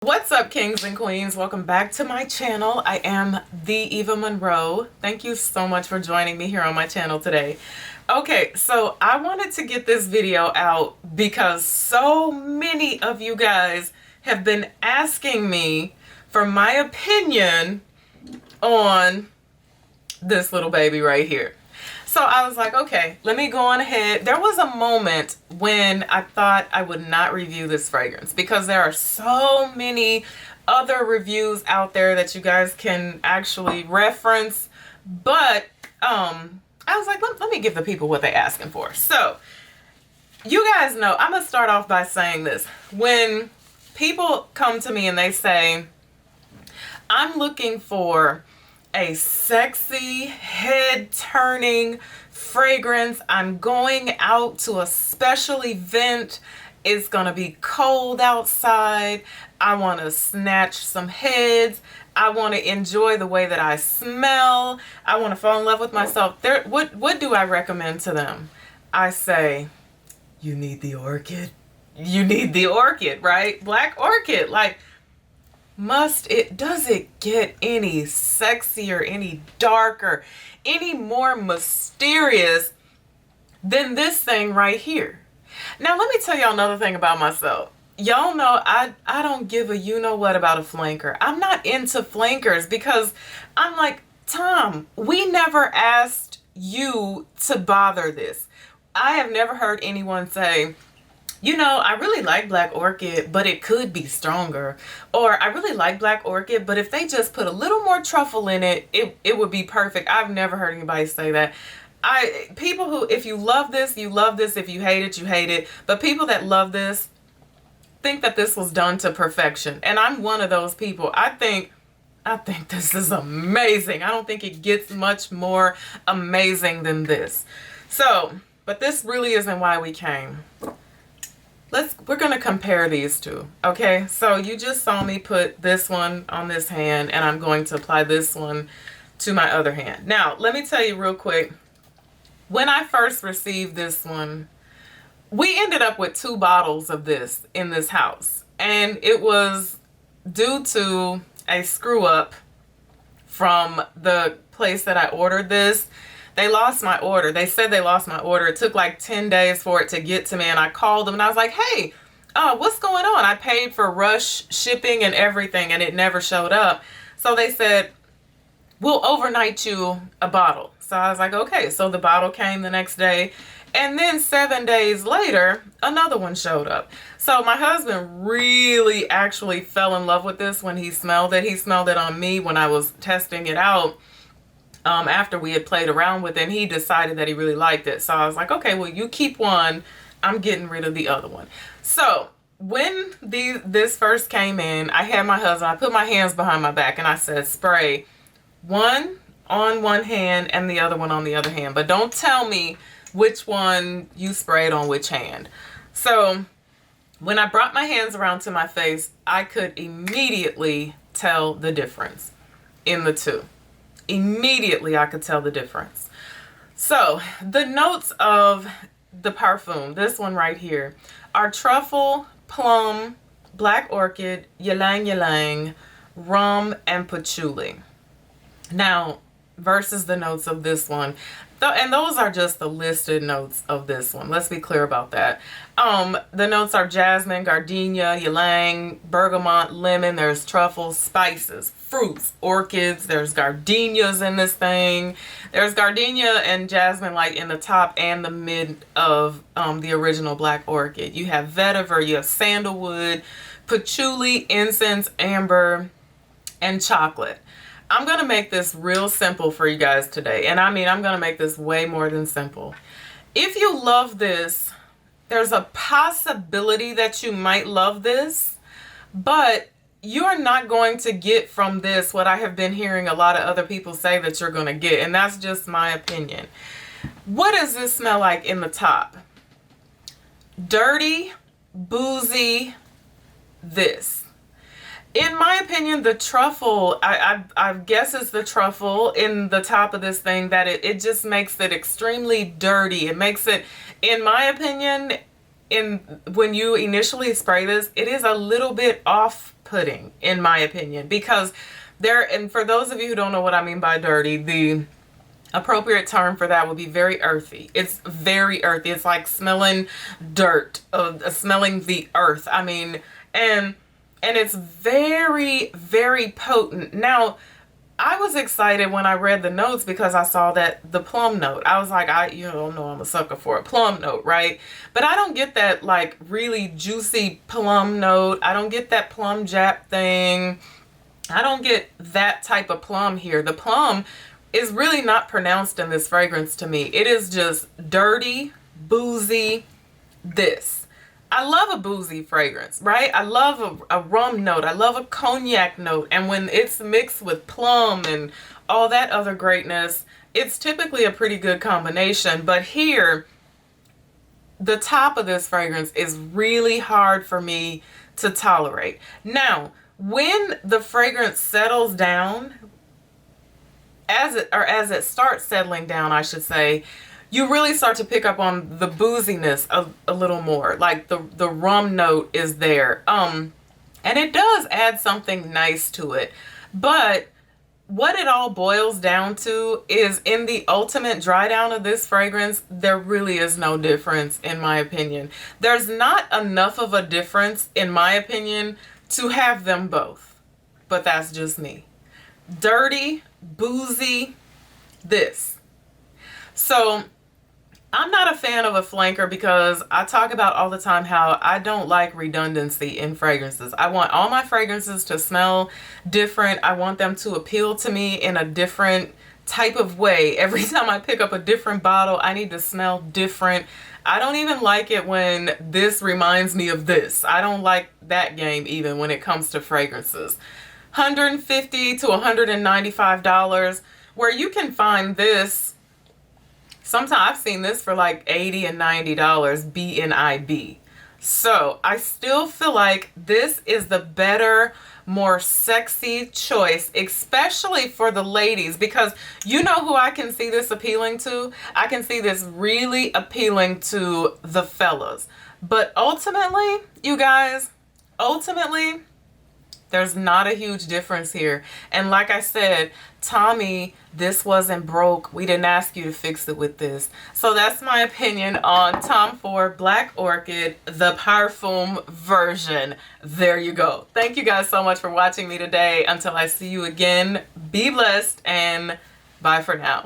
What's up, kings and queens? Welcome back to my channel. I am the Eva Monroe. Thank you so much for joining me here on my channel today. Okay, so I wanted to get this video out because so many of you guys have been asking me for my opinion on this little baby right here. So I was like, okay, let me go on ahead. There was a moment when I thought I would not review this fragrance because there are so many other reviews out there that you guys can actually reference. But I was like, let me give the people what they're asking for. So you guys know, I'm going to start off by saying this. When people come to me and they say, I'm looking for a sexy, head-turning fragrance. I'm going out to a special event. It's gonna be cold outside. I want to snatch some heads. I want to enjoy the way that I smell. I want to fall in love with myself. What do I recommend to them? I say, you need the Orchid. You need the Orchid, right? Black Orchid. Like, does it get any sexier, any darker, any more mysterious than this thing right here? Now, let me tell y'all another thing about myself. Y'all know I don't give a you-know-what about a flanker. I'm not into flankers because I'm like, Tom, we never asked you to bother this. I have never heard anyone say, you know, I really like Black Orchid, but it could be stronger. Or I really like Black Orchid, but if they just put a little more truffle in it, it would be perfect. I've never heard anybody say that. People who, if you love this, you love this. If you hate it, you hate it. But people that love this think that this was done to perfection. And I'm one of those people. I think this is amazing. I don't think it gets much more amazing than this. So, but this really isn't why we came. We're going to compare these two, okay? So you just saw me put this one on this hand, and I'm going to apply this one to my other hand. Now, let me tell you real quick. When I first received this one, we ended up with 2 bottles of this in this house. And it was due to a screw up from the place that I ordered this. They lost my order. They said they lost my order. It took like 10 days for it to get to me. And I called them and I was like, hey, what's going on? I paid for rush shipping and everything and it never showed up. So they said, we'll overnight you a bottle. So I was like, okay. So the bottle came the next day. And then 7 days later, another one showed up. So my husband really actually fell in love with this when he smelled it. He smelled it on me when I was testing it out. After we had played around with it, and he decided that he really liked it. So I was like, okay, well, you keep one. I'm getting rid of the other one. So when this first came in, I had my husband, I put my hands behind my back and I said, spray one on one hand and the other one on the other hand. But don't tell me which one you sprayed on which hand. So when I brought my hands around to my face, I could immediately tell the difference in the two. Immediately I could tell the difference. So the notes of the Parfum, this one right here, are truffle, plum, Black Orchid, ylang ylang, rum, and patchouli. Now, versus the notes of this one, and those are just the listed notes of this one. Let's be clear about that. The notes are jasmine, gardenia, ylang, bergamot, lemon. There's truffles, spices, fruits, orchids. There's gardenias in this thing. There's gardenia and jasmine like in the top and the mid of the original Black Orchid. You have vetiver, you have sandalwood, patchouli, incense, amber, and chocolate. I'm going to make this real simple for you guys today. And I mean, I'm going to make this way more than simple. If you love this, there's a possibility that you might love this, but you're not going to get from this what I have been hearing a lot of other people say that you're going to get. And that's just my opinion. What does this smell like in the top? Dirty, boozy, this. In my opinion, the truffle, I guess it's the truffle in the top of this thing that it just makes it extremely dirty. It makes it, in my opinion, when you initially spray this, it is a little bit off off-putting, in my opinion, because and for those of you who don't know what I mean by dirty, the appropriate term for that would be very earthy. It's very earthy. It's like smelling dirt, smelling the earth. I mean, and it's very, very potent. Now, I was excited when I read the notes because I saw that the plum note. I was like, you don't know, I'm a sucker for a plum note, right? But I don't get that like really juicy plum note. I don't get that plum jap thing. I don't get that type of plum here. The plum is really not pronounced in this fragrance to me. It is just dirty, boozy, this. I love a boozy fragrance, right? I love a rum note. I love a cognac note. And when it's mixed with plum and all that other greatness, it's typically a pretty good combination. But here, the top of this fragrance is really hard for me to tolerate. Now, when the fragrance settles down, as it starts settling down, I should say, you really start to pick up on the booziness a little more. Like the rum note is there. And it does add something nice to it. But what it all boils down to is, in the ultimate dry down of this fragrance, there really is no difference, in my opinion. There's not enough of a difference, in my opinion, to have them both. But that's just me. Dirty, boozy, this. So I'm not a fan of a flanker because I talk about all the time how I don't like redundancy in fragrances. I want all my fragrances to smell different. I want them to appeal to me in a different type of way. Every time I pick up a different bottle, I need to smell different. I don't even like it when this reminds me of this. I don't like that game even when it comes to fragrances. $150 to $195, where you can find this. Sometimes I've seen this for like $80 and $90 BNIB. So I still feel like this is the better, more sexy choice, especially for the ladies, because you know who I can see this appealing to? I can see this really appealing to the fellas. But ultimately, you guys, there's not a huge difference here. And like I said, Tommy, this wasn't broke. We didn't ask you to fix it with this. So that's my opinion on Tom Ford Black Orchid, the Parfum version. There you go. Thank you guys so much for watching me today. Until I see you again, be blessed and bye for now.